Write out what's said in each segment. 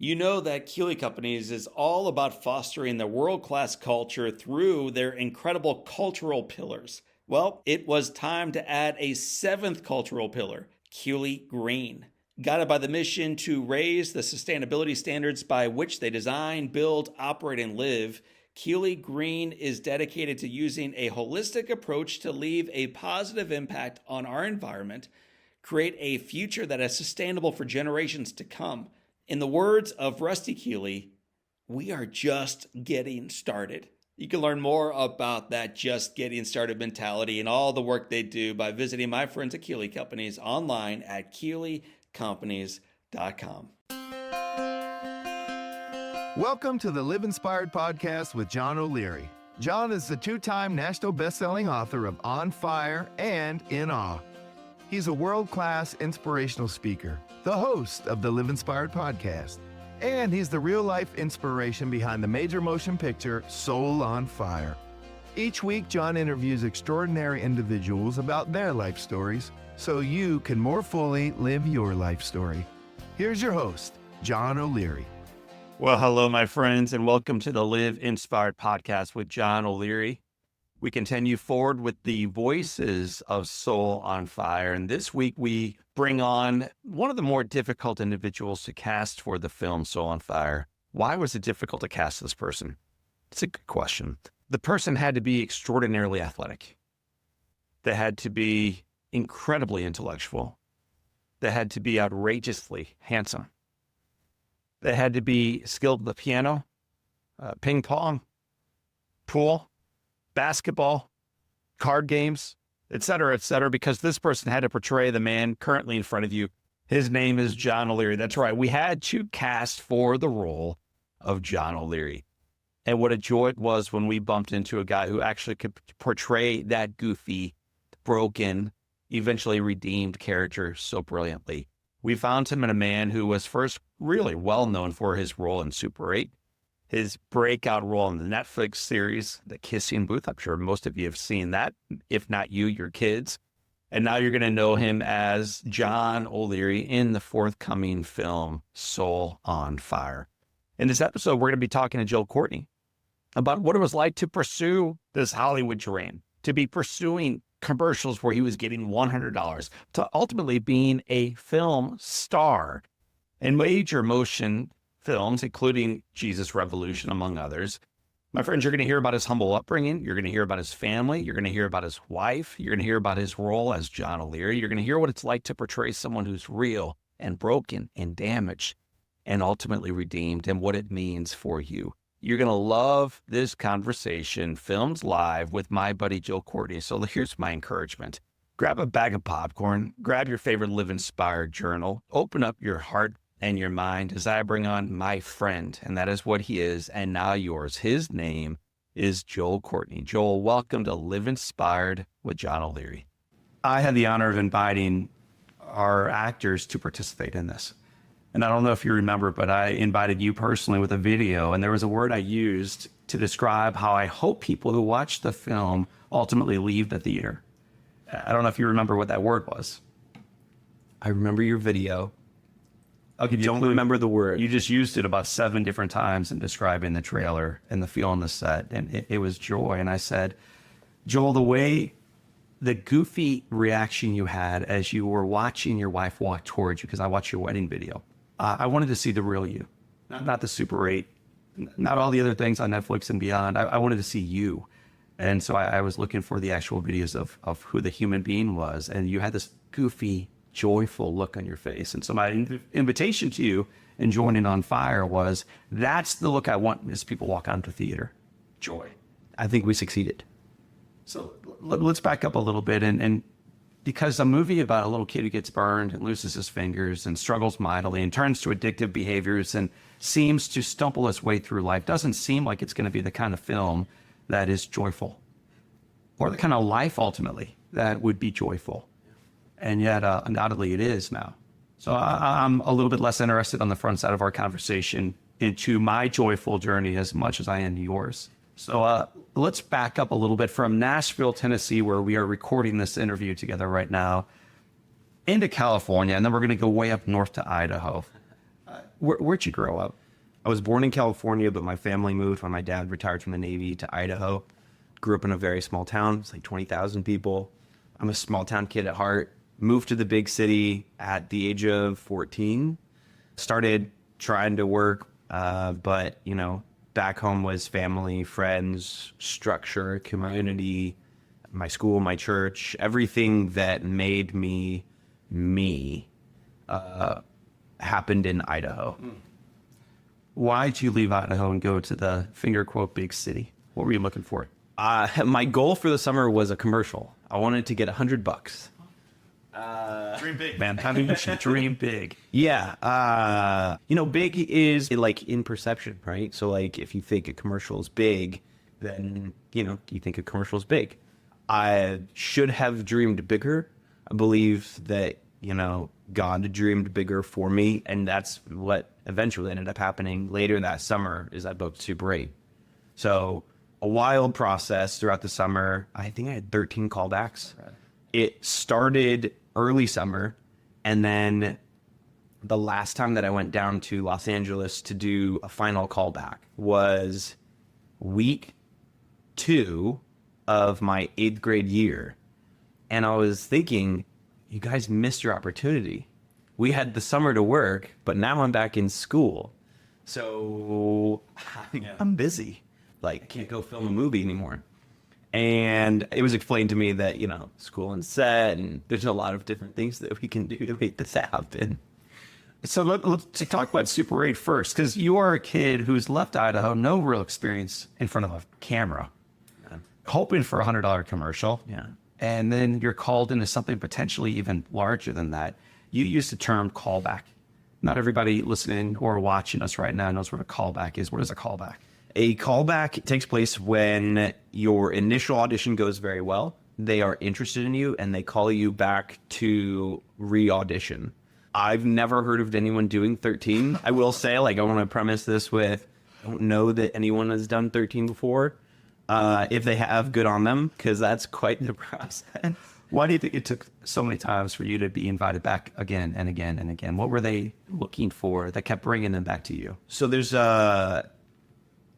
You know that Keeley Companies is all about fostering the world-class culture through their incredible cultural pillars. Well, it was time to add a seventh cultural pillar, Keeley Green. Guided by the mission to raise the sustainability standards by which they design, build, operate, and live, Keeley Green is dedicated to using a holistic approach to leave a positive impact on our environment, create a future that is sustainable for generations to come. In the words of Rusty Keeley, we are just getting started. You can learn more about that just getting started mentality and all the work they do by visiting my friends at Keeley Companies online at KeeleyCompanies.com. Welcome to the Live Inspired podcast with John O'Leary. John is the two-time national best-selling author of On Fire and In Awe. He's a world-class inspirational speaker, the host of the Live Inspired podcast, and he's the real-life inspiration behind the major motion picture Soul on Fire. Each week, John interviews extraordinary individuals about their life stories so you can more fully live your life story. Here's your host, John O'Leary. Well, hello, my friends, and welcome to the Live Inspired podcast with John O'Leary. We continue forward with the voices of Soul on Fire. And this week we bring on one of the more difficult individuals to cast for the film Soul on Fire. Why was it difficult to cast this person? It's a good question. The person had to be extraordinarily athletic. They had to be incredibly intellectual. They had to be outrageously handsome. They had to be skilled with the piano, ping pong, pool, basketball, card games, et cetera, because this person had to portray the man currently in front of you. His name is John O'Leary. That's right. We had to cast for the role of John O'Leary. And what a joy it was when we bumped into a guy who actually could portray that goofy, broken, eventually redeemed character so brilliantly. We found him in a man who was first really well known for his role in Super 8. His breakout role in the Netflix series, The Kissing Booth. I'm sure most of you have seen that. If not you, your kids. And now you're going to know him as John O'Leary in the forthcoming film, Soul on Fire. In this episode, we're going to be talking to Joel Courtney about what it was like to pursue this Hollywood dream, to be pursuing commercials where he was getting $100, to ultimately being a film star in major motion films, including Jesus Revolution, among others. My friends, you're going to hear about his humble upbringing. You're going to hear about his family. You're going to hear about his wife. You're going to hear about his role as John O'Leary. You're going to hear what it's like to portray someone who's real and broken and damaged and ultimately redeemed and what it means for you. You're going to love this conversation filmed live with my buddy Joel Courtney. So here's my encouragement. Grab a bag of popcorn, grab your favorite Live Inspired journal, open up your heart and your mind as I bring on my friend, and that is what he is, and now yours. His name is Joel Courtney. Joel, welcome to Live Inspired with John O'Leary. I had the honor of inviting our actors to participate in this. And I don't know if you remember, but I invited you personally with a video, and there was a word I used to describe how I hope people who watch the film ultimately leave the theater. I don't know if you remember what that word was. I remember your video. Okay, you don't remember the word. You just used it about 7 different times in describing the trailer and the feel on the set, and it was joy. And I said, Joel, the goofy reaction you had as you were watching your wife walk towards you, because I watched your wedding video, I wanted to see the real you, not the Super 8, not all the other things on Netflix and beyond. I wanted to see you. And so I was looking for the actual videos of who the human being was, and you had this goofy, joyful look on your face. And so my invitation to you in joining On Fire was, that's the look I want as people walk onto theater. Joy. I think we succeeded. So let's back up a little bit. And because a movie about a little kid who gets burned and loses his fingers and struggles mightily and turns to addictive behaviors and seems to stumble his way through life doesn't seem like it's going to be the kind of film that is joyful, or the kind of life ultimately that would be joyful. And yet, undoubtedly, it is now. So I'm a little bit less interested on the front side of our conversation into my joyful journey as much as I am yours. So let's back up a little bit from Nashville, Tennessee, where we are recording this interview together right now, into California, and then we're going to go way up north to Idaho. Where'd you grow up? I was born in California, but my family moved when my dad retired from the Navy to Idaho. Grew up in a very small town. It's like 20,000 people. I'm a small town kid at heart. Moved to the big city at the age of 14. Started trying to work, but, back home was family, friends, structure, community, my school, my church, everything that made me me happened in Idaho. Why'd you leave Idaho and go to the finger quote big city? What were you looking for? My goal for the summer was a commercial. I wanted to get $100. Dream big, man. How do you dream big? Yeah. Big is like in perception, right? So like if you think a commercial is big, then, you think a commercial is big. I should have dreamed bigger. I believe that, God dreamed bigger for me. And that's what eventually ended up happening later that summer is I booked Super 8. So a wild process throughout the summer. I think I had 13 callbacks. Right. It started early summer. And then the last time that I went down to Los Angeles to do a final callback was week 2 of my 8th grade year. And I was thinking, you guys missed your opportunity. We had the summer to work, but now I'm back in school. So I'm busy. Like, I can't go film a movie anymore. And it was explained to me that, school and set, and there's a lot of different things that we can do to make this happen. So let's talk about Super 8 first, because you are a kid who's left Idaho, no real experience in front of a camera, hoping for a $100 commercial. Yeah. And then you're called into something potentially even larger than that. You use the term callback. Not everybody listening or watching us right now knows what a callback is. What is a callback? A callback takes place when your initial audition goes very well. They are interested in you and they call you back to re-audition. I've never heard of anyone doing 13. I will say, I want to premise this with, I don't know that anyone has done 13 before. If they have, good on them, because that's quite the process. Why do you think it took so many times for you to be invited back again and again and again? What were they looking for that kept bringing them back to you?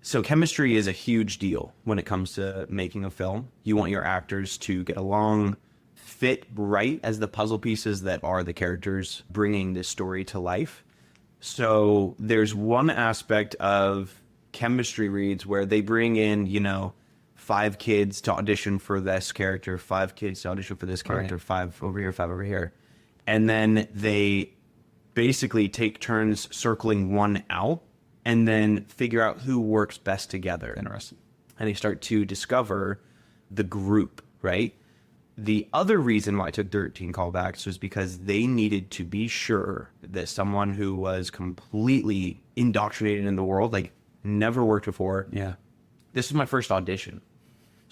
So chemistry is a huge deal when it comes to making a film. You want your actors to get along, fit right as the puzzle pieces that are the characters bringing this story to life. So there's one aspect of chemistry reads where they bring in, 5 kids to audition for this character, 5 kids to audition for this character, right. 5 over here, 5 over here. And then they basically take turns circling one out and then figure out who works best together. Interesting. And they start to discover the group, right? The other reason why I took 13 callbacks was because they needed to be sure that someone who was completely indoctrinated in the world, like never worked before. Yeah. This was my first audition.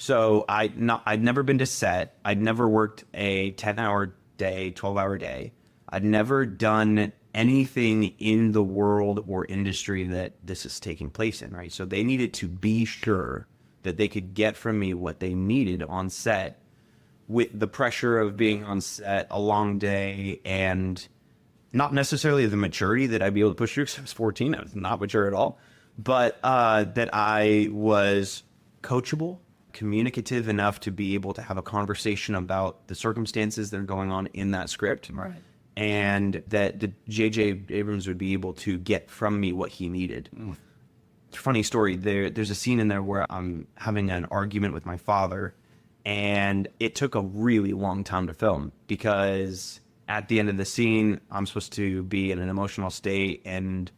So I'd never been to set. I'd never worked a 10-hour day, 12-hour day. I'd never done anything in the world or industry that this is taking place in, right? So they needed to be sure that they could get from me what they needed on set with the pressure of being on set a long day and not necessarily the maturity that I'd be able to push through because I was 14. I was not mature at all. But that I was coachable, communicative enough to be able to have a conversation about the circumstances that are going on in that script. Right. And that the J.J. Abrams would be able to get from me what he needed. Funny story, there's a scene in there where I'm having an argument with my father, and it took a really long time to film because at the end of the scene, I'm supposed to be in an emotional state and,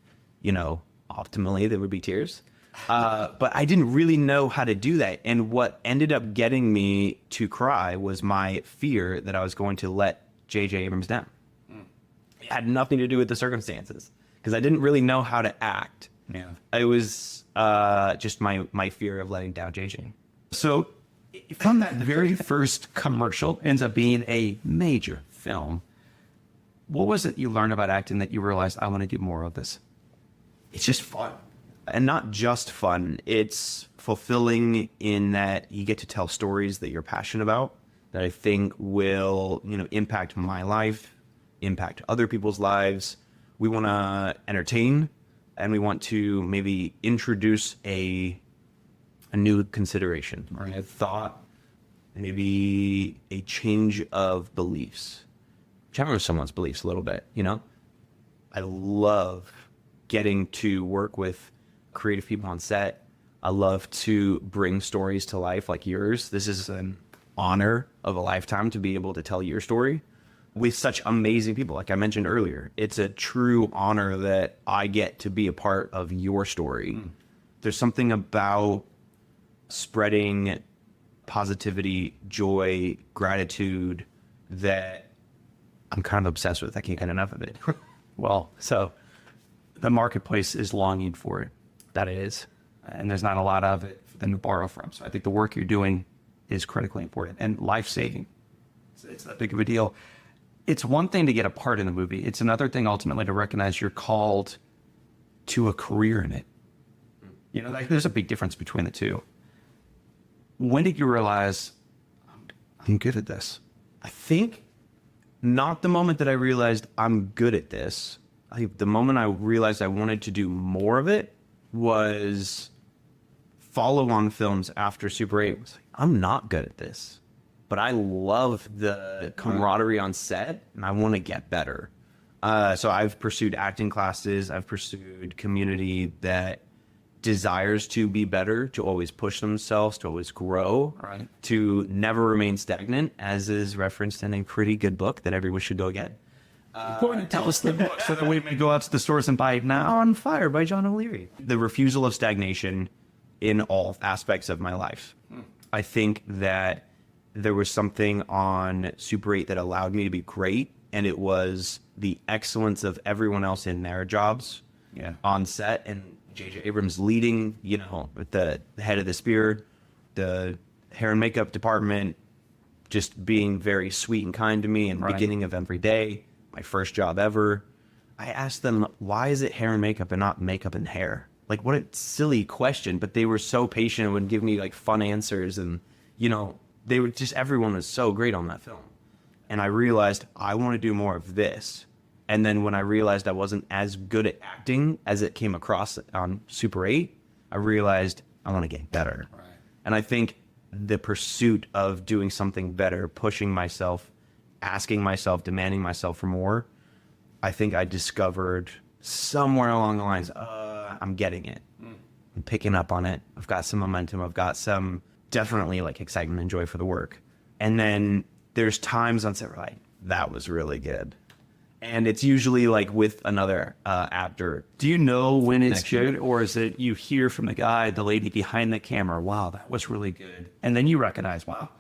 optimally there would be tears. But I didn't really know how to do that. And what ended up getting me to cry was my fear that I was going to let J.J. Abrams down. It had nothing to do with the circumstances because I didn't really know how to act. Yeah. It was just my fear of letting down J.J. So from that very first commercial ends up being a major film. What was it you learned about acting that you realized, I want to do more of this? It's just fun. And not just fun. It's fulfilling in that you get to tell stories that you're passionate about that I think will, impact my life, impact other people's lives, We want to entertain, and we want to maybe introduce a new consideration or a thought, maybe a change of beliefs. Challenge someone's beliefs a little bit, you know? I love getting to work with creative people on set. I love to bring stories to life like yours. This is an honor of a lifetime to be able to tell your story with such amazing people. Like I mentioned earlier, it's a true honor that I get to be a part of your story. There's something about spreading positivity, joy, gratitude that I'm kind of obsessed with. I can't get enough of it. Well, so the marketplace is longing for it. That it is. And there's not a lot of it for them to borrow from. So I think the work you're doing is critically important and life-saving. It's that big of a deal. It's one thing to get a part in the movie. It's another thing ultimately to recognize you're called to a career in it. You know, like there's a big difference between the two. When did you realize I'm good at this? I think not the moment that I realized I'm good at this. The moment I realized I wanted to do more of it was follow-on films after Super 8. Was like, I'm not good at this, but I love the camaraderie on set, and I want to get better. So I've pursued acting classes. I've pursued community that desires to be better, to always push themselves, to always grow, Right. to never remain stagnant, as is referenced in a pretty good book that everyone should go get. Courtney, tell us the book so that we may go out to the stores and buy it now. On Fire by John O'Leary. The refusal of stagnation in all aspects of my life. I think that there was something on Super 8 that allowed me to be great, and it was the excellence of everyone else in their jobs on set, and J.J. Abrams leading, you know, with the head of the spear, the hair and makeup department, just being very sweet and kind to me in the beginning of every day. My first job ever. I asked them, why is it hair and makeup and not makeup and hair? Like, what a silly question, but they were so patient and would give me like fun answers. And, you know, they were just, everyone was so great on that film. And I realized I want to do more of this. And then when I realized I wasn't as good at acting as it came across on Super 8, I realized I want to get better. Right. And I think the pursuit of doing something better, pushing myself, asking myself, demanding myself for more, I think I discovered somewhere along the lines, I'm getting it. I'm picking up on it. I've got some momentum. I've got some definitely like excitement and joy for the work. And then there's times on set where like, that was really good. And it's usually like with another actor. Do you know when it's good, or is it you hear from the guy, the lady behind the camera, wow, that was really good. And then you recognize, wow,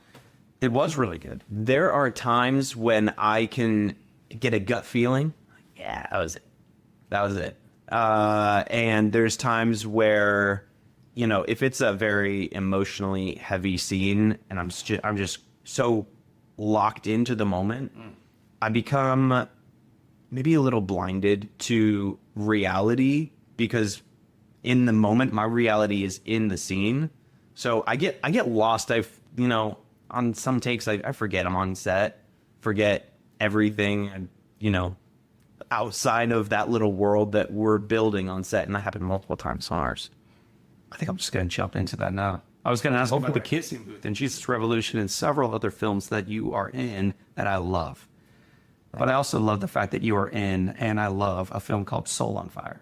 it was really good. There are times when I can get a gut feeling. Yeah, that was it. That was it. And there's times where, you know, if it's a very emotionally heavy scene and I'm just so locked into the moment, I become maybe a little blinded to reality, because in the moment, my reality is in the scene. So I get lost. You know, on some takes, I forget I'm on set, forget everything, and, you know, outside of that little world that we're building on set. And that happened multiple times on ours. I think I'm just going to jump into that now. I was going to ask about the kissing booth and Jesus Revolution and several other films that you are in that I love. But I also love the fact that you are in, and I love, a film called Soul on Fire.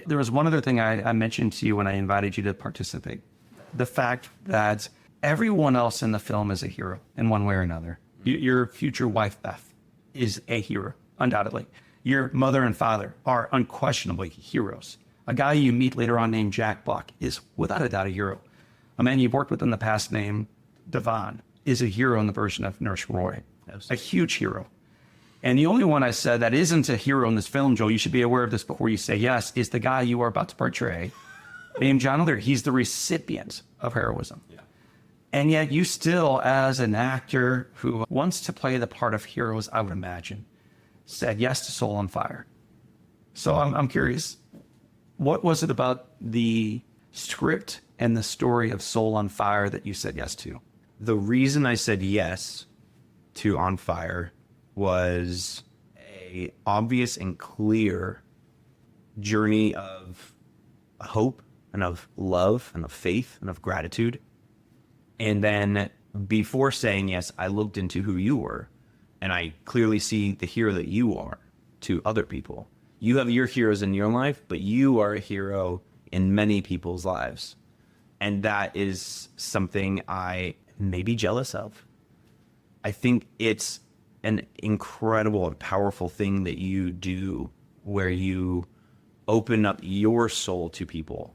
There was one other thing I mentioned to you when I invited you to participate. The fact that everyone else in the film is a hero in one way or another. Your future wife, Beth, is a hero, undoubtedly. Your mother and father are unquestionably heroes. A guy you meet later on named Jack Buck is without a doubt a hero. A man you've worked with in the past named Devon is a hero in the version of Nurse Roy. A huge hero. And the only one I said that isn't a hero in this film, Joel, you should be aware of this before you say yes, is the guy you are about to portray, named John O'Leary. He's the recipient of heroism. Yeah. And yet you still, as an actor who wants to play the part of heroes, I would imagine, said yes to Soul on Fire. So I'm curious, what was it about the script and the story of Soul on Fire that you said yes to? The reason I said yes to On Fire was a obvious and clear journey of hope and of love and of faith and of gratitude. And then before saying yes, I looked into who you were, and I clearly see the hero that you are to other people. You have your heroes in your life, but you are a hero in many people's lives. And that is something I may be jealous of. I think it's an incredible and powerful thing that you do where you open up your soul to people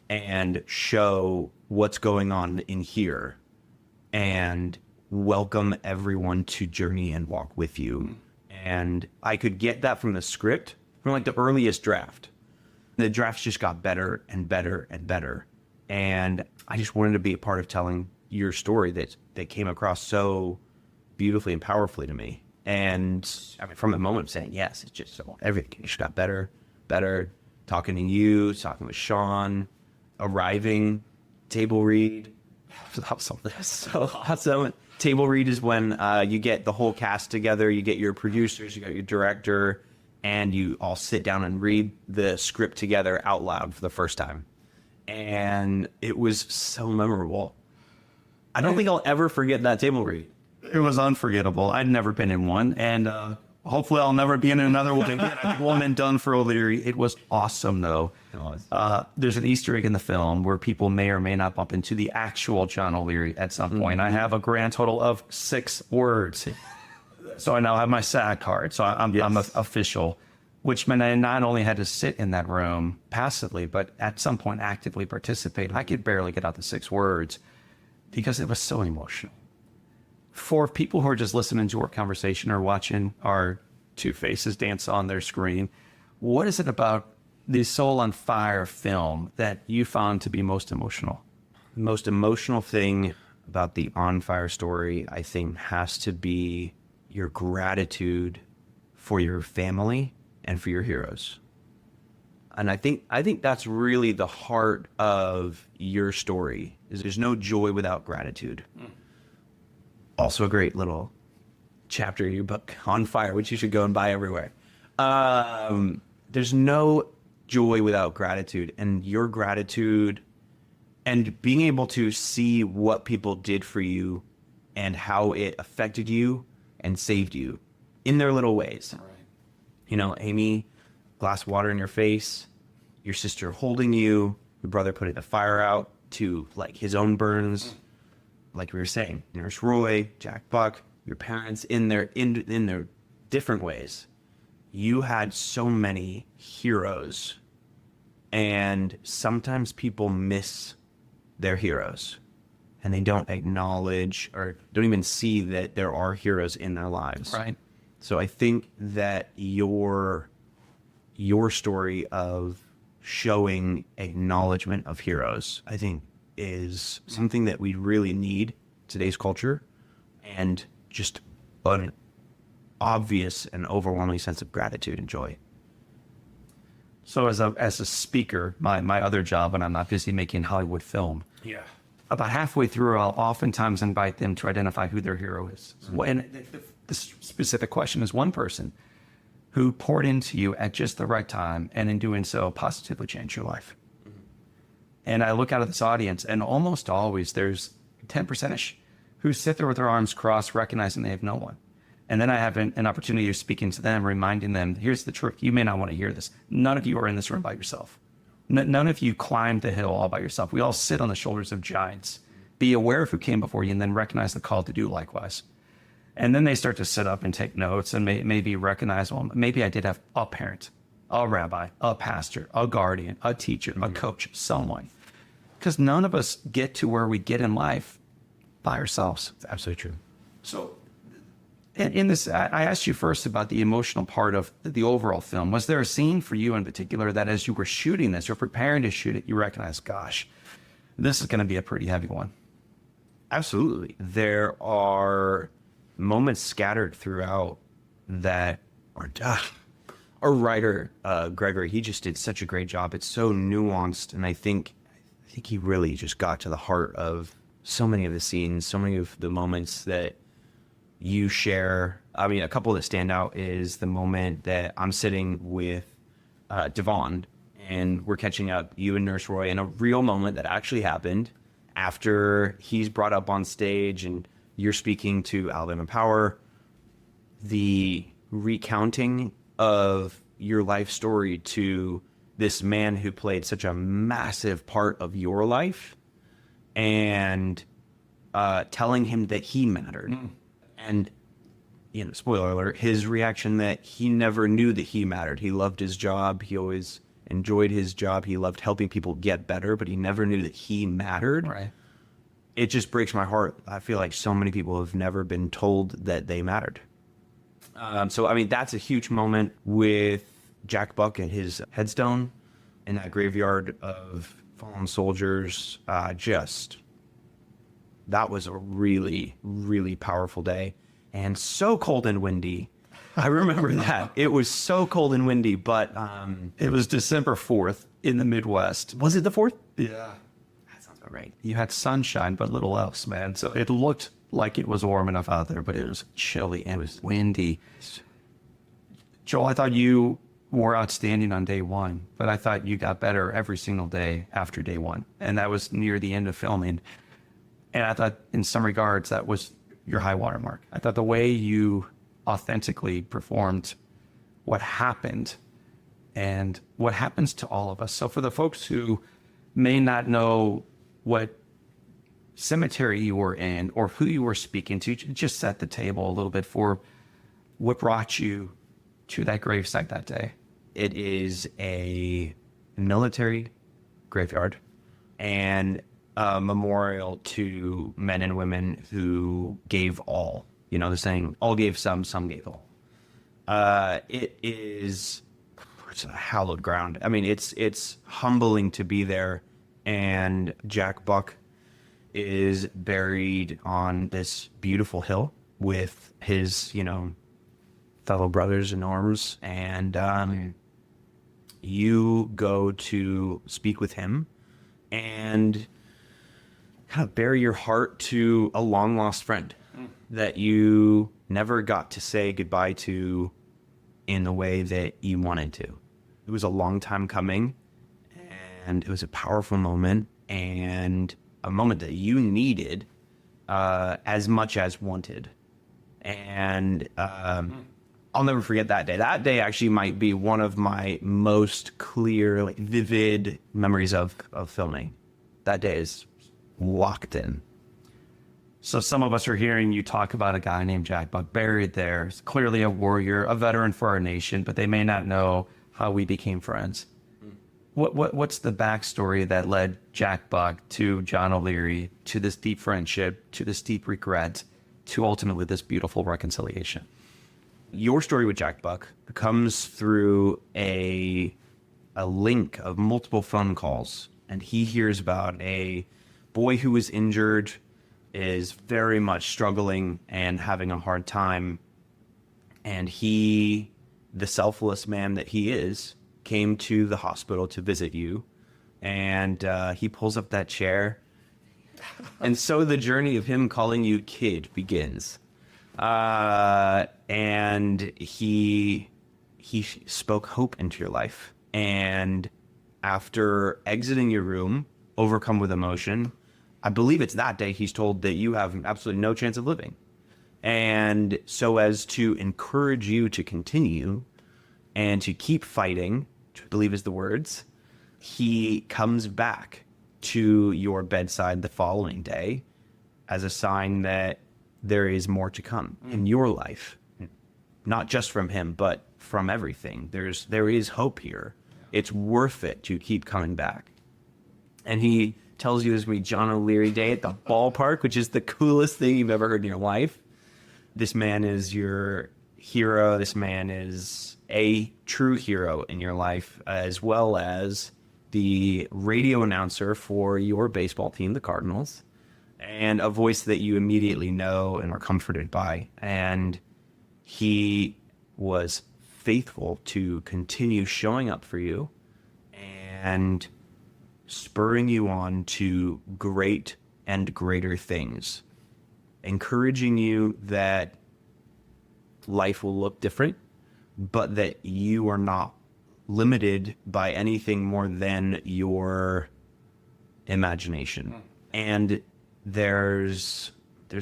and show what's going on in here and welcome everyone to journey and walk with you. And I could get that from the script, from like the earliest draft. The drafts just got better and better and better. And I just wanted to be a part of telling your story that came across so beautifully and powerfully to me. And I mean, from the moment of saying yes, it's just so everything just got better, talking to you, talking with Sean, arriving, table read. So awesome. Table read is when you get the whole cast together, you get your producers, you got your director, and you all sit down and read the script together out loud for the first time. And it was so memorable. I don't think I'll ever forget that table read. It was unforgettable. I'd never been in one, and hopefully I'll never be in another one again. I think one and done for O'Leary. It was awesome, though. There's an Easter egg in the film where people may or may not bump into the actual John O'Leary at some point. I have a grand total of 6 words. So I now have my SAG card. So I'm official, which meant I not only had to sit in that room passively, but at some point actively participate. I could barely get out the 6 words because it was so emotional. For people who are just listening to our conversation or watching our two faces dance on their screen, what is it about the Soul on Fire film that you found to be most emotional? The most emotional thing about the On Fire story, I think, has to be your gratitude for your family and for your heroes. And I think that's really the heart of your story, is there's no joy without gratitude. Also a great little chapter in your book, On Fire, which you should go and buy everywhere. There's no joy without gratitude, and your gratitude and being able to see what people did for you and how it affected you and saved you in their little ways. Right. You know, Amy, glass of water in your face, your sister holding you, your brother putting the fire out to like his own burns. Like we were saying, Nurse Roy, Jack Buck, your parents in their different ways. You had so many heroes, and sometimes people miss their heroes, and they don't acknowledge or don't even see that there are heroes in their lives. Right. So I think that your story of showing acknowledgement of heroes, I think, is something that we really need in today's culture, and just an obvious and overwhelming sense of gratitude and joy. So as a speaker, my other job when I'm not busy making Hollywood film, about halfway through, I'll oftentimes invite them to identify who their hero is. And the specific question is one person who poured into you at just the right time, and in doing so, positively changed your life. And I look out at this audience, and almost always there's 10% who sit there with their arms crossed, recognizing they have no one. And then I have an opportunity of speaking to them, reminding them, here's the truth. You may not want to hear this. None of you are in this room by yourself. None of you climbed the hill all by yourself. We all sit on the shoulders of giants. Be aware of who came before you, and then recognize the call to do likewise. And then they start to sit up and take notes and maybe recognize, well, maybe I did have a parent, a rabbi, a pastor, a guardian, a teacher, a coach, someone. Because none of us get to where we get in life by ourselves. It's absolutely true. So in this, I asked you first about the emotional part of the overall film. Was there a scene for you in particular that as you were shooting this or preparing to shoot it, you recognized, gosh, this is going to be a pretty heavy one? Absolutely. There are moments scattered throughout that are our writer, Gregory, he just did such a great job. It's so nuanced, and I think he really just got to the heart of so many of the scenes, so many of the moments that you share, I mean, a couple that stand out is the moment that I'm sitting with Devon and we're catching up, you and Nurse Roy, in a real moment that actually happened after he's brought up on stage and you're speaking to Alabama Power. The recounting of your life story to this man who played such a massive part of your life, and telling him that he mattered. And, you know, spoiler alert, his reaction that he never knew that he mattered. He loved his job. He always enjoyed his job. He loved helping people get better, but he never knew that he mattered. Right. It just breaks my heart. I feel like so many people have never been told that they mattered. So, I mean, that's a huge moment with Jack Buck and his headstone in that graveyard of fallen soldiers. That was a really, really powerful day, and so cold and windy. I remember that. It was so cold and windy, but It was December 4th in the Midwest. was it the 4th? Yeah. That sounds about right. You had sunshine, but little else, man. So it looked like it was warm enough out there, but it was chilly and it was windy. Joel, I thought you were outstanding on day one, but I thought you got better every single day after day one. And that was near the end of filming. And I thought in some regards that was your high water mark. I thought the way you authentically performed what happened and what happens to all of us. So for the folks who may not know what cemetery you were in or who you were speaking to, just set the table a little bit for what brought you to that gravesite that day. It is a military graveyard and a memorial to men and women who gave all. You know, the saying, all gave some gave all. It's a hallowed ground. I mean, it's humbling to be there. And Jack Buck is buried on this beautiful hill with his, you know, fellow brothers in arms. And you go to speak with him and kind of bare your heart to a long lost friend that you never got to say goodbye to in the way that you wanted to. It was a long time coming, and it was a powerful moment, and a moment that you needed as much as wanted. And I'll never forget that day. That day actually might be one of my most clear, like, vivid memories of filming. That day is locked in. So some of us are hearing you talk about a guy named Jack Buck buried there. He's clearly a warrior, a veteran for our nation, but they may not know how we became friends. What's the backstory that led Jack Buck to John O'Leary, to this deep friendship, to this deep regret, to ultimately this beautiful reconciliation? Your story with Jack Buck comes through a link of multiple phone calls, and he hears about a boy who was injured, is very much struggling and having a hard time. And he, the selfless man that he is, came to the hospital to visit you. And he pulls up that chair. And so the journey of him calling you kid begins. And he spoke hope into your life. And after exiting your room, overcome with emotion, I believe it's that day he's told that you have absolutely no chance of living. And so as to encourage you to continue and to keep fighting, which I believe is the words, he comes back to your bedside the following day as a sign that there is more to come in your life. Not just from him, but from everything. There is hope here. It's worth it to keep coming back. And he tells you it's going to be John O'Leary Day at the ballpark, which is the coolest thing you've ever heard in your life. This man is your hero. This man is a true hero in your life, as well as the radio announcer for your baseball team, the Cardinals, and a voice that you immediately know and are comforted by. And he was faithful to continue showing up for you and spurring you on to great and greater things, encouraging you that life will look different, but that you are not limited by anything more than your imagination. And there's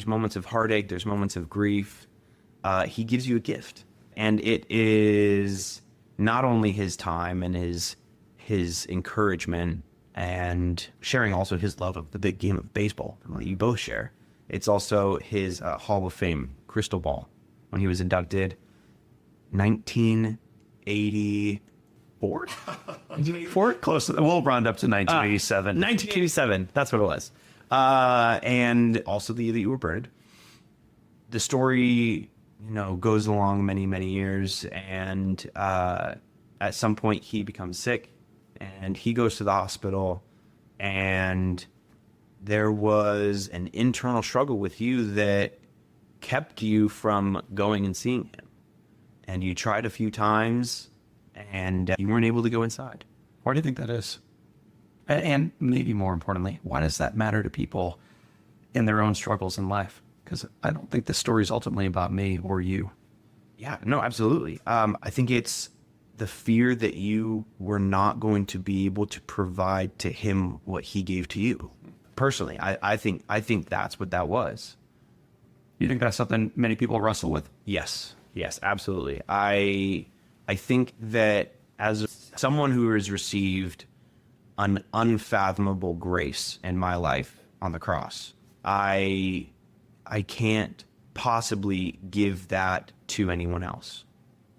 moments of heartache, there's moments of grief. He gives you a gift, and it is not only his time and his encouragement and sharing also his love of the big game of baseball that you both share. It's also his Hall of Fame crystal ball when he was inducted 1984. 1984? Close. We'll round up to 1987. 1987. That's what it was. And also the year that you were burned. The story, goes along many, many years. And at some point he becomes sick and he goes to the hospital, and there was an internal struggle with you that kept you from going and seeing him. And you tried a few times and you weren't able to go inside. Why do you think that is? And maybe more importantly, why does that matter to people in their own struggles in life? Because I don't think the story is ultimately about me or you. Yeah, no, absolutely. I think it's the fear that you were not going to be able to provide to him what he gave to you. Personally, I think that's what that was. You think that's something many people wrestle with? Yes, absolutely. I think that as someone who has received an unfathomable grace in my life on the cross, I can't possibly give that to anyone else.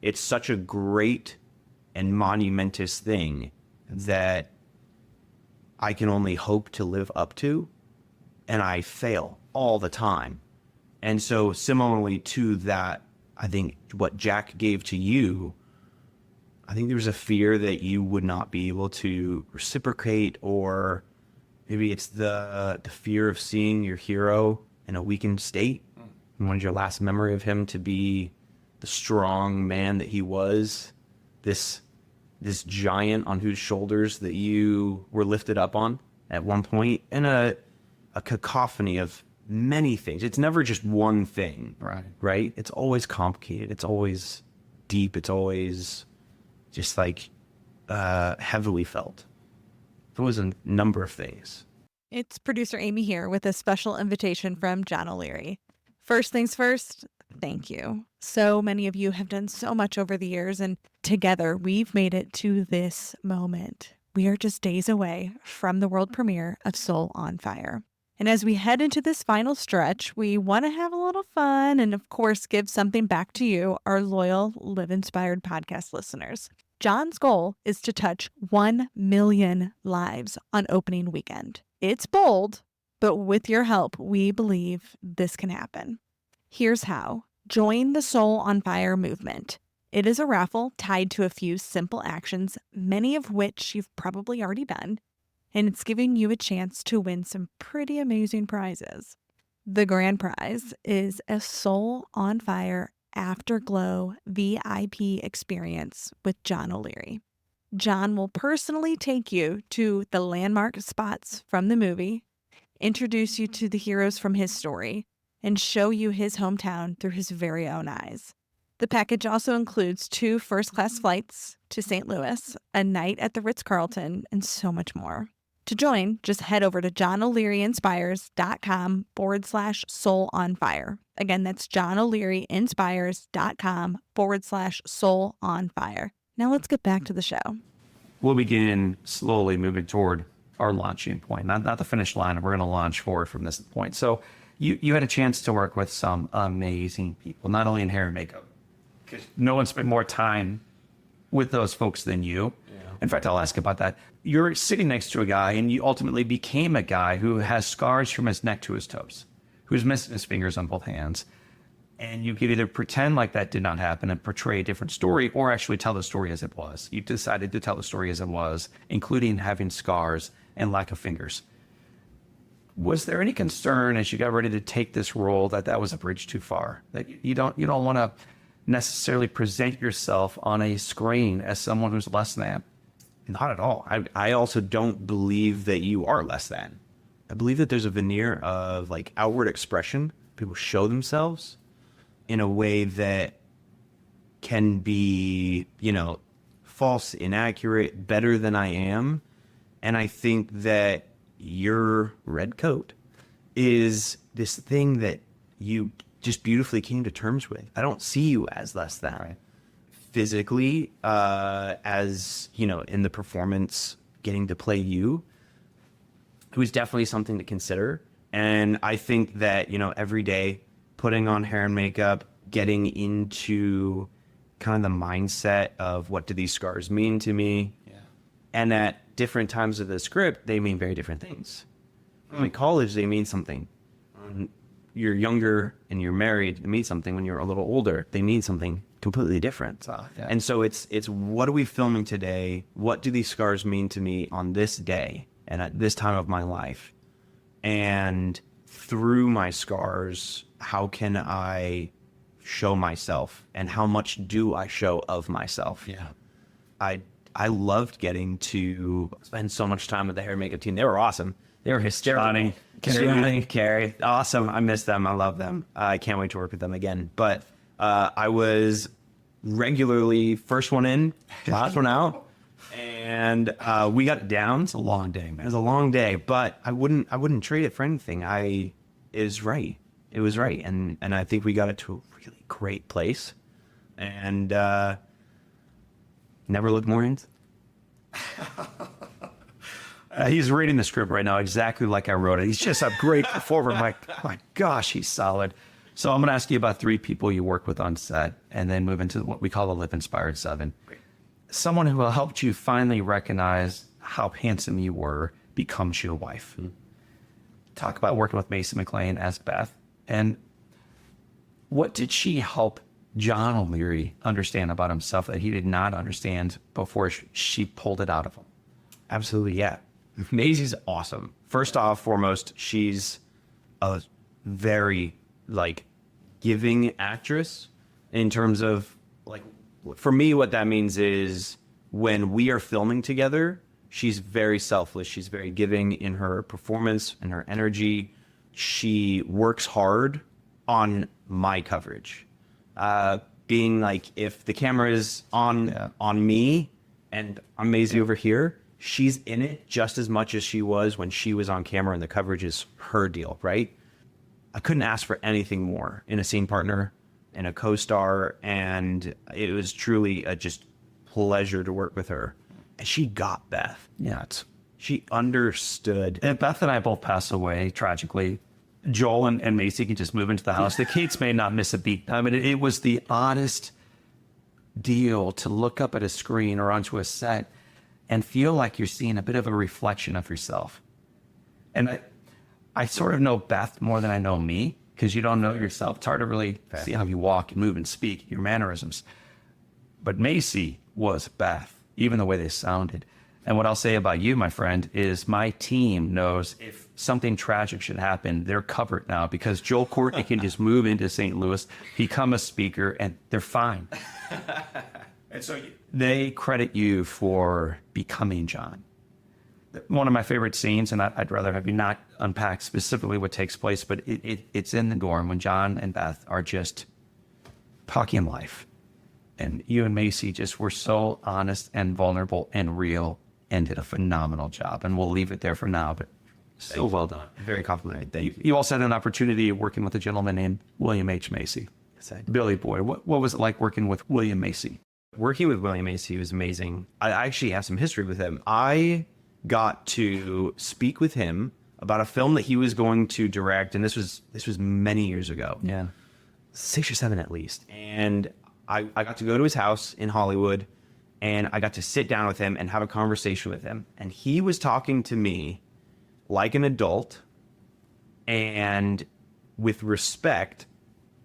It's such a great and monumentous thing that I can only hope to live up to, and I fail all the time. And so similarly to that, I think what Jack gave to you, I think there was a fear that you would not be able to reciprocate, or maybe it's the fear of seeing your hero in a weakened state. You wanted your last memory of him to be the strong man that he was, this giant on whose shoulders that you were lifted up on at one point, in a cacophony of many things. It's never just one thing, right? It's always complicated. It's always deep. It's always just like heavily felt. There was a number of things. It's producer Amy here with a special invitation from John O'Leary. First things first, thank you. So many of you have done so much over the years, and together we've made it to this moment. We are just days away from the world premiere of Soul on Fire. And as we head into this final stretch, we want to have a little fun and, of course, give something back to you, our loyal Live Inspired podcast listeners. John's goal is to touch 1 million lives on opening weekend. It's bold, but with your help, we believe this can happen. Here's how. Join the Soul on Fire movement. It is a raffle tied to a few simple actions, many of which you've probably already done, and it's giving you a chance to win some pretty amazing prizes. The grand prize is a Soul on Fire Afterglow VIP experience with John O'Leary. John will personally take you to the landmark spots from the movie, introduce you to the heroes from his story, and show you his hometown through his very own eyes. The package also includes 2 first-class flights to St. Louis, a night at the Ritz-Carlton, and so much more. To join, just head over to johnolearyinspires.com/soulonfire. Again, that's johnolearyinspires.com/soulonfire. Now let's get back to the show. We'll begin slowly moving toward our launching point, not the finish line. We're going to launch forward from this point. So you had a chance to work with some amazing people, not only in hair and makeup, because no one spent more time with those folks than you. Yeah. In fact, I'll ask about that. You're sitting next to a guy, and you ultimately became a guy who has scars from his neck to his toes, who's missing his fingers on both hands. And you could either pretend like that did not happen and portray a different story, or actually tell the story as it was. You decided to tell the story as it was, including having scars and lack of fingers. Was there any concern as you got ready to take this role that was a bridge too far? That you don't want to necessarily present yourself on a screen as someone who's less than? Not at all. I also don't believe that you are less than. I believe that there's a veneer of like outward expression. People show themselves in a way that can be, false, inaccurate, better than I am. And I think that your red coat is this thing that you just beautifully came to terms with. I don't see you as less than. Right. Physically, as, in the performance, getting to play you, it was definitely something to consider. And I think that, every day putting on hair and makeup, getting into kind of the mindset of what do these scars mean to me. Yeah. And at different times of the script, they mean very different things. In college, they mean something. When you're younger and you're married, it means something. When you're a little older, they mean something completely different. Yeah. And so it's what are we filming today? What do these scars mean to me on this day and at this time of my life? And through my scars, how can I show myself, and how much do I show of myself? Yeah. I loved getting to spend so much time with the hair and makeup team. They were awesome. They were hysterical. Carrie. Awesome. I miss them. I love them. I can't wait to work with them again. But I was regularly first one in, last one out. And we got it down. It's a long day, man. It was a long day, but I wouldn't trade it for anything. It was right. It was right. And I think we got it to a really great place. And never looked more into. He's reading the script right now exactly like I wrote it. He's just a great performer. My gosh, he's solid. So I'm going to ask you about 3 people you work with on set, and then move into what we call the Live Inspired 7. Great. Someone who helped you finally recognize how handsome you were becomes your wife. Mm-hmm. Talk about working with Macy McLean as Beth, and what did she help John O'Leary understand about himself that he did not understand before she pulled it out of him? Absolutely, yeah. Maisie's awesome. First off, foremost, she's a very, giving actress in terms of, for me, what that means is when we are filming together, she's very selfless. She's very giving in her performance and her energy. She works hard on my coverage. Being if the camera is on me and I'm Maisie over here, she's in it just as much as she was when she was on camera, and the coverage is her deal, right? I couldn't ask for anything more in a scene partner and a co-star, and it was truly a just pleasure to work with her. And she got Beth. Yeah, she understood. And Beth and I both passed away tragically. Joel and Macy can just move into the house. The kids may not miss a beat. I mean, it was the honest deal to look up at a screen or onto a set and feel like you're seeing a bit of a reflection of yourself. And I sort of know Beth more than I know me, because you don't know yourself. It's hard to really see how you walk and move and speak, your mannerisms. But Macy was Beth, even the way they sounded. And what I'll say about you, my friend, is my team knows if something tragic should happen, they're covered now, because Joel Courtney can just move into St. Louis, become a speaker, and they're fine. And so they credit you for becoming John. One of my favorite scenes, and I'd rather have you not unpack specifically what takes place, but it's in the dorm when John and Beth are just talking life. And you and Macy just were so honest and vulnerable and real and did a phenomenal job. And we'll leave it there for now, but so well done. Very complimentary. Thank you. You also had an opportunity of working with a gentleman named William H. Macy. Yes, I Billy Boy. What was it like working with William Macy? Working with William Macy was amazing. I actually have some history with him. I got to speak with him about a film that he was going to direct, and this was many years ago. Yeah. 6 or 7 at least. And I got to go to his house in Hollywood, and I got to sit down with him and have a conversation with him. And he was talking to me like an adult and with respect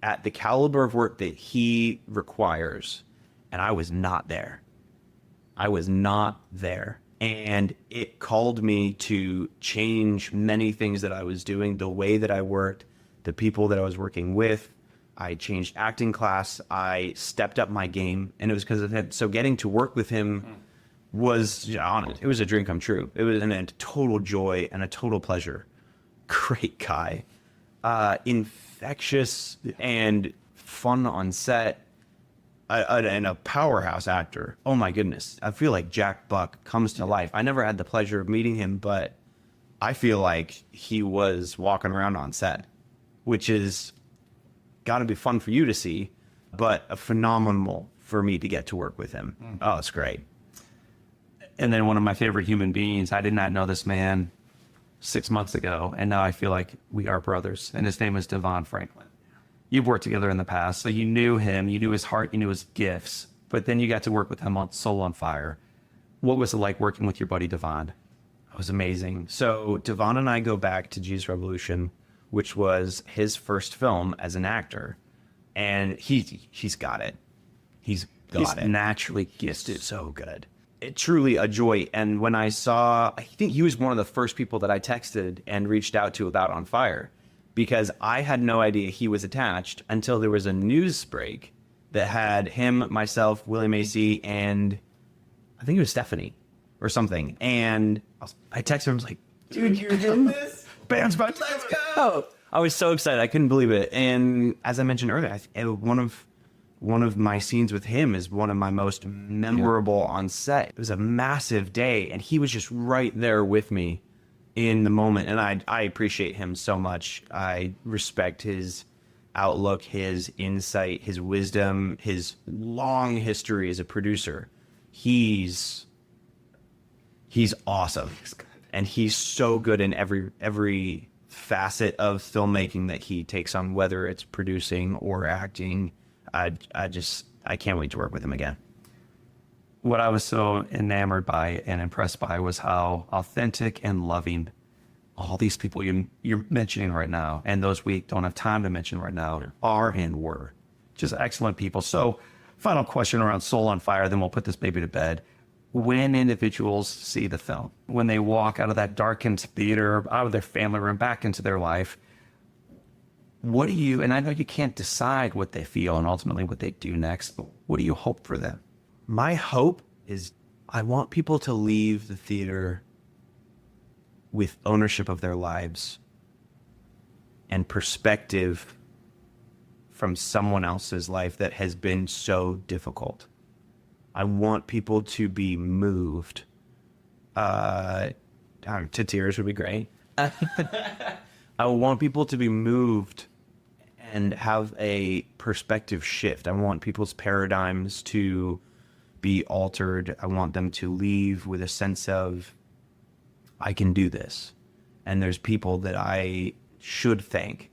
at the caliber of work that he requires. And I was not there. And it called me to change many things that I was doing, the way that I worked, the people that I was working with. I changed acting class. I stepped up my game, and it was because of him. So getting to work with him was honest. It was a dream come true. It was a total joy and a total pleasure. Great guy, infectious and fun on set. and a powerhouse actor. Oh my goodness. I feel like Jack Buck comes to life. I never had the pleasure of meeting him, but I feel like he was walking around on set, which is got to be fun for you to see, but a phenomenal for me to get to work with him. Oh, it's great. And then one of my favorite human beings, I did not know this man 6 months ago, and now I feel like we are brothers, and his name is Devon Franklin. You've worked together in the past, so you knew him, you knew his heart, you knew his gifts, but then you got to work with him on Soul on Fire. What was it like working with your buddy Devon? It was amazing. So Devon and I go back to Jesus Revolution, which was his first film as an actor, and he's got it. He's Naturally gifted. So good. It's truly a joy. And when I think he was one of the first people that I texted and reached out to about On Fire, because I had no idea he was attached until there was a news break that had him, myself, Willie Macy, and I think it was Stephanie or something. And I texted him, I was like, dude, you're in this? Band's about to let's go. I was so excited. I couldn't believe it. And as I mentioned earlier, one of my scenes with him is one of my most memorable on set. It was a massive day, and he was just right there with me in the moment. And I appreciate him so much. I respect his outlook, his insight, his wisdom, his long history as a producer. He's awesome. And he's so good in every facet of filmmaking that he takes on, whether it's producing or acting. I can't wait to work with him again. What I was so enamored by and impressed by was how authentic and loving all these people you're mentioning right now, and those we don't have time to mention right now, are and were just excellent people. So final question around Soul on Fire, then we'll put this baby to bed. When individuals see the film, when they walk out of that darkened theater, out of their family room, back into their life, what do you, and I know you can't decide what they feel and ultimately what they do next, but what do you hope for them? My hope is I want people to leave the theater with ownership of their lives and perspective from someone else's life that has been so difficult. I want people to be moved. To tears would be great. I want people to be moved and have a perspective shift. I want people's paradigms to be altered. I want them to leave with a sense of, I can do this. And there's people that I should thank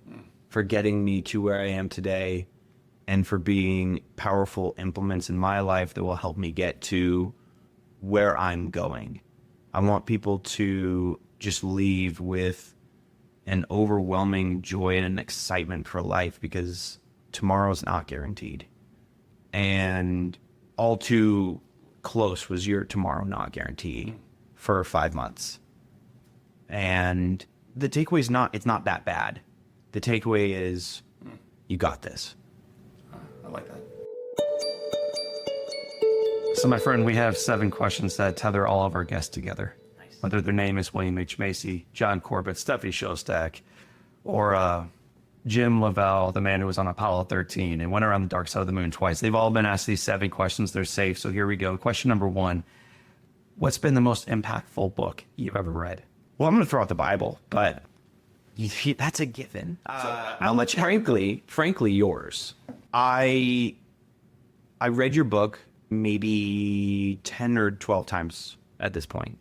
for getting me to where I am today and for being powerful implements in my life that will help me get to where I'm going. I want people to just leave with an overwhelming joy and an excitement for life, because tomorrow's not guaranteed. And all too close was your tomorrow not guaranteed for 5 months. And the takeaway is it's not that bad. The takeaway is you got this. I like that. So, my friend, we have 7 questions that tether all of our guests together. Nice. Whether their name is William H. Macy, John Corbett, Stephanie Shostak, or Jim Lavelle, the man who was on Apollo 13 and went around the dark side of the moon twice. They've all been asked these 7 questions. They're safe. So here we go. Question number 1. What's been the most impactful book you've ever read? Well, I'm going to throw out the Bible, but that's a given. How much? Frankly, yours. I read your book maybe 10 or 12 times at this point.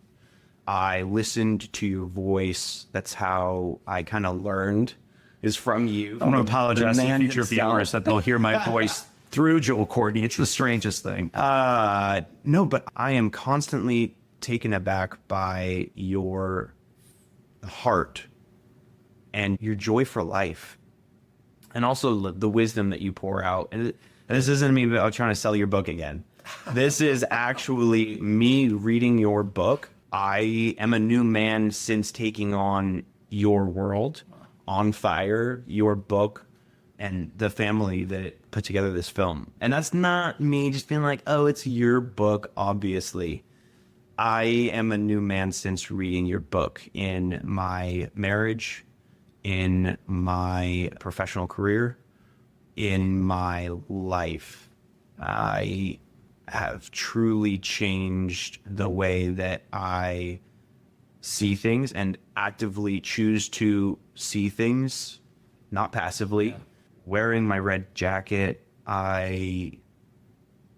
I listened to your voice. That's how I kind of learned, is from you. I want to apologize to future viewers that they'll hear my voice through Joel Courtney. It's the strangest thing. No, but I am constantly taken aback by your heart and your joy for life, and also the wisdom that you pour out. And this isn't me trying to sell your book again. This is actually me reading your book. I am a new man since taking on your world, On Fire, your book, and the family that put together this film. And that's not me just being like, oh, it's your book, obviously. I am a new man since reading your book, in my marriage, in my professional career, in my life. I have truly changed the way that I see things and actively choose to see things, not passively. Yeah. Wearing my red jacket, I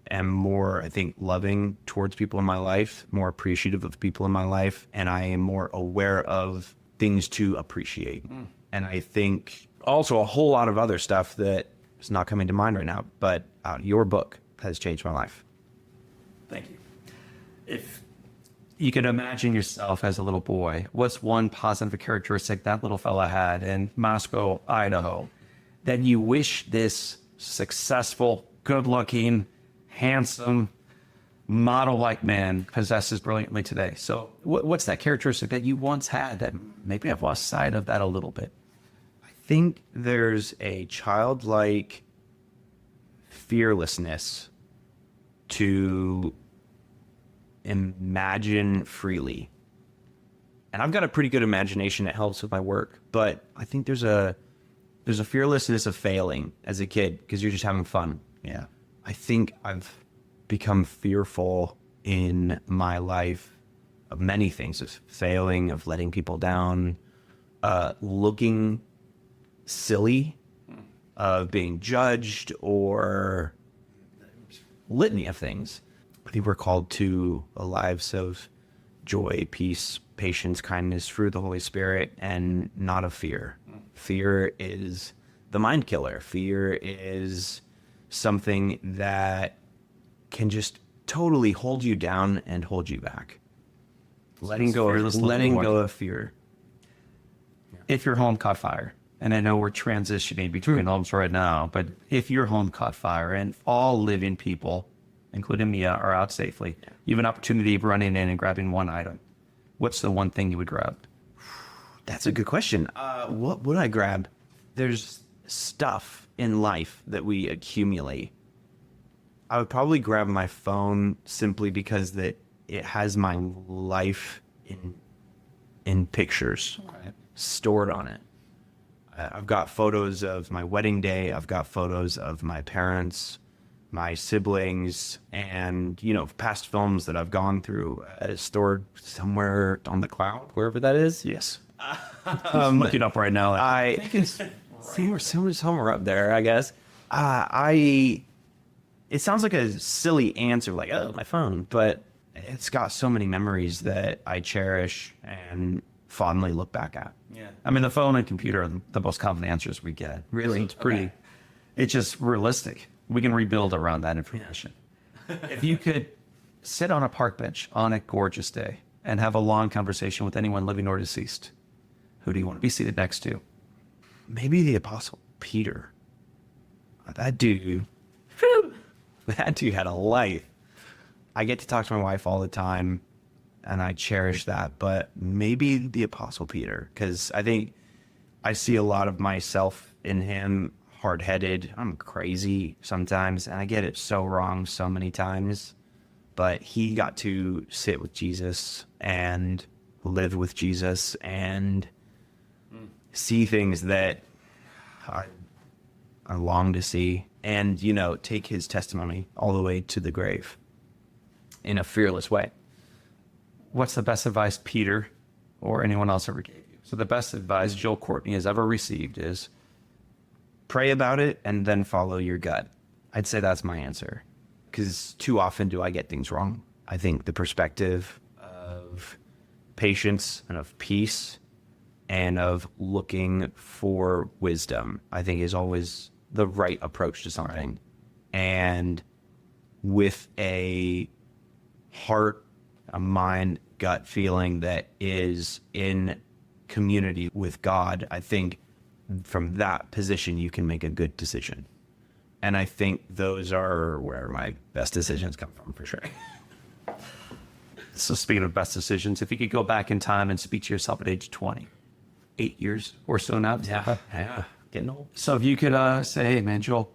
am more, I think, loving towards people in my life, more appreciative of people in my life, and I am more aware of things to appreciate. And I think also a whole lot of other stuff that is not coming to mind right now, but your book has changed my life. Thank you. If you could imagine yourself as a little boy, what's one positive characteristic that little fella had in Moscow, Idaho, that you wish this successful, good-looking, handsome, model-like man possesses brilliantly today? So what's that characteristic that you once had that maybe I've lost sight of that a little bit? I think there's a childlike fearlessness to imagine freely. And I've got a pretty good imagination that helps with my work, but I think there's a fearlessness of failing as a kid because you're just having fun. Yeah. I think I've become fearful in my life of many things, of failing, of letting people down, looking silly, of being judged, or litany of things. I think we're called to lives of joy, peace, patience, kindness, through the Holy Spirit, and not of fear. Fear is the mind killer. Fear is something that can just totally hold you down and hold you back. Letting go of fear. If your home caught fire, and I know we're transitioning between homes right now, but if your home caught fire and all living people, including Mia, are out safely, you have an opportunity of running in and grabbing one item. What's the one thing you would grab? That's a good question. What would I grab? There's stuff in life that we accumulate. I would probably grab my phone simply because that it has my life in pictures stored on it. I've got photos of my wedding day. I've got photos of my parents, my siblings, and, past films that I've gone through stored somewhere on the cloud, wherever that is. Yes. I'm looking up right now. I think it's somewhere up there, I guess. It sounds like a silly answer, like, oh, my phone, but it's got so many memories that I cherish and fondly look back at. Yeah. I mean, the phone and computer are the most common answers we get. Really, it's pretty, it's just realistic. We can rebuild around that information. If you could sit on a park bench on a gorgeous day and have a long conversation with anyone living or deceased, who do you want to be seated next to? Maybe the Apostle Peter. That dude had a life. I get to talk to my wife all the time, and I cherish that. But maybe the Apostle Peter, because I think I see a lot of myself in him. Hard-headed. I'm crazy sometimes, and I get it so wrong so many times. But he got to sit with Jesus and live with Jesus and see things that I long to see, and take his testimony all the way to the grave in a fearless way. What's the best advice Peter or anyone else ever gave you? So the best advice Joel Courtney has ever received is pray about it and then follow your gut. I'd say that's my answer, because too often do I get things wrong. I think the perspective of patience and of peace and of looking for wisdom, I think, is always the right approach to something. Right. And with a heart, a mind, gut feeling that is in community with God, I think from that position you can make a good decision. And I think those are where my best decisions come from, for sure. So speaking of best decisions, if you could go back in time and speak to yourself at age 20, 8 years or so now. Yeah, getting old. So if you could say, hey, man, Joel,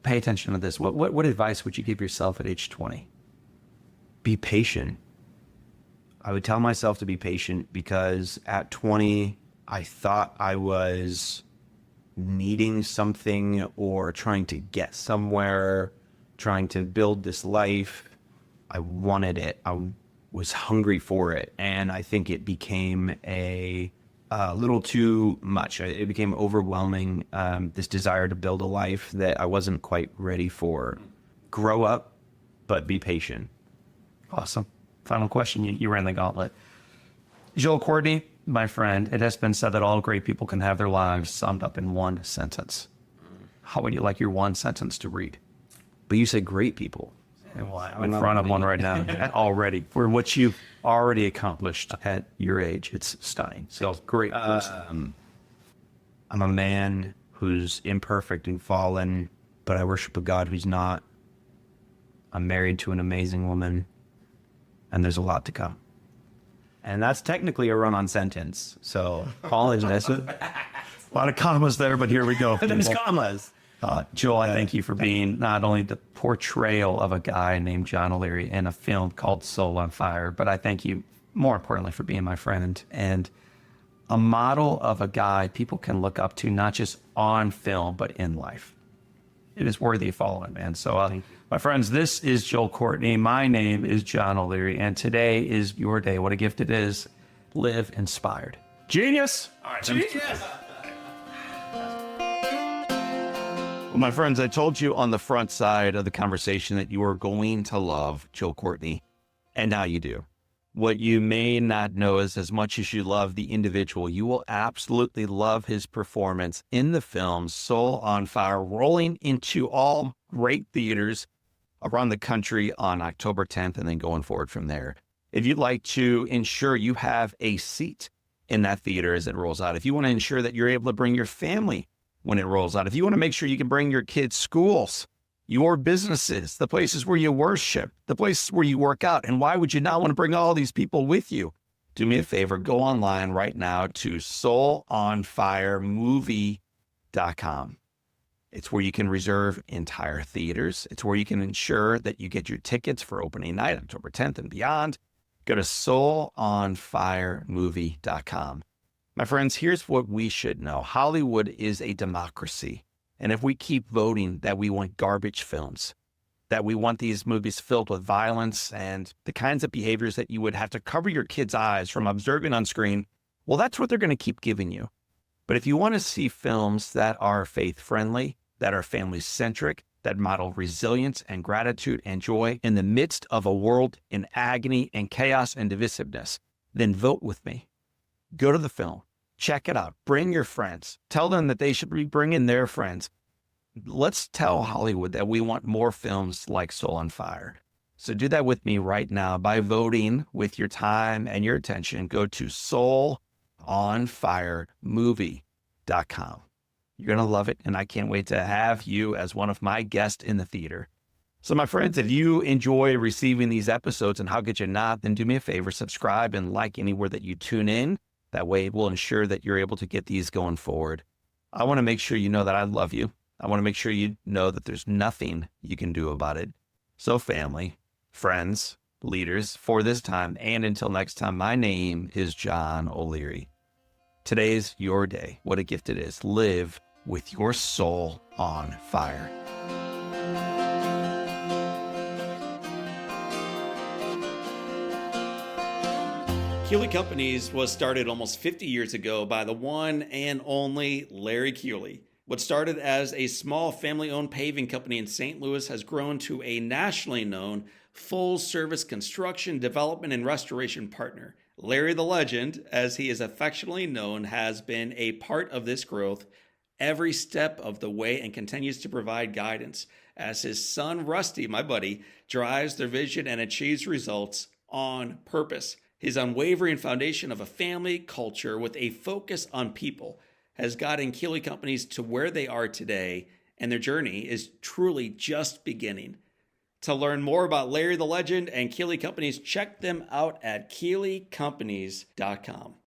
pay attention to this. What advice would you give yourself at age 20? Be patient. I would tell myself to be patient, because at 20, I thought I was needing something or trying to get somewhere, trying to build this life. I wanted it. I was hungry for it. And I think it became a little too much. It became overwhelming, this desire to build a life that I wasn't quite ready for. Grow up, but be patient. Awesome. Final question. You ran the gauntlet. Joel Courtney, my friend, it has been said that all great people can have their lives summed up in one sentence. How would you like your one sentence to read? But you said great people. Well, I'm in front of one right now already. For what you've already accomplished at your age, it's stunning. So great. I'm a man who's imperfect and fallen, but I worship a God who's not. I'm married to an amazing woman, and there's a lot to come. And that's technically a run-on sentence. So, apologize. A lot of commas there, but here we go. There's commas. Joel, I thank you for being not only the portrayal of a guy named John O'Leary in a film called Soul on Fire, but I thank you more importantly for being my friend and a model of a guy people can look up to, not just on film, but in life. It is worthy of following, man. So, my friends, this is Joel Courtney. My name is John O'Leary, and today is your day. What a gift it is. Live inspired. Genius! All right, genius! Well, my friends, I told you on the front side of the conversation that you were going to love Joel Courtney, and now you do. What you may not know is as much as you love the individual, you will absolutely love his performance in the film Soul on Fire, rolling into all great theaters around the country on October 10th and then going forward from there. If you'd like to ensure you have a seat in that theater as it rolls out, if you want to ensure that you're able to bring your family when it rolls out, if you want to make sure you can bring your kids' schools, your businesses, the places where you worship, the places where you work out, and why would you not want to bring all these people with you? Do me a favor, go online right now to soulonfiremovie.com. It's where you can reserve entire theaters. It's where you can ensure that you get your tickets for opening night, October 10th and beyond. Go to soulonfiremovie.com. My friends, here's what we should know. Hollywood is a democracy. And if we keep voting that we want garbage films, that we want these movies filled with violence and the kinds of behaviors that you would have to cover your kids' eyes from observing on screen, well, that's what they're going to keep giving you. But if you want to see films that are faith-friendly, that are family-centric, that model resilience and gratitude and joy in the midst of a world in agony and chaos and divisiveness, then vote with me. Go to the film, check it out, bring your friends, tell them that they should be bringing their friends. Let's tell Hollywood that we want more films like Soul on Fire. So do that with me right now by voting with your time and your attention. Go to soulonfiremovie.com. You're going to love it, and I can't wait to have you as one of my guests in the theater. So my friends, if you enjoy receiving these episodes, and how could you not, then do me a favor, subscribe and like anywhere that you tune in. That way it will ensure that you're able to get these going forward. I want to make sure you know that I love you. I want to make sure you know that there's nothing you can do about it. So family, friends, leaders, for this time and until next time, my name is John O'Leary. Today's your day. What a gift it is. Live with your soul on fire. Keeley Companies was started almost 50 years ago by the one and only Larry Keeley. What started as a small family-owned paving company in St. Louis has grown to a nationally known full-service construction, development, and restoration partner. Larry the Legend, as he is affectionately known, has been a part of this growth every step of the way and continues to provide guidance as his son, Rusty, my buddy, drives their vision and achieves results on purpose. His unwavering foundation of a family culture with a focus on people has gotten Keeley Companies to where they are today, and their journey is truly just beginning. To learn more about Larry the Legend and Keeley Companies, check them out at KeeleyCompanies.com.